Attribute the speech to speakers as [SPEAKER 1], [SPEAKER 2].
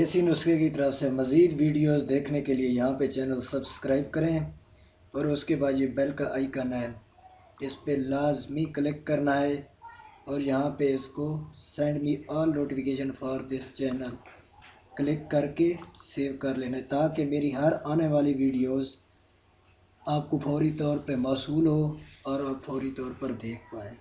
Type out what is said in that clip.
[SPEAKER 1] देसी नुस्खे की तरफ से मज़ीद वीडियोस देखने के लिए यहाँ पे चैनल सब्सक्राइब करें और उसके बाद ये बेल का आइकन है, इस पे लाजमी क्लिक करना है और यहाँ पे इसको send me all notification for this channel click करके सेव कर लेना है, ताकि मेरी हर आने वाली वीडियोस आपको फौरी तौर पे मौसूल हो और आप फौरी तौर पर देख पाएँ।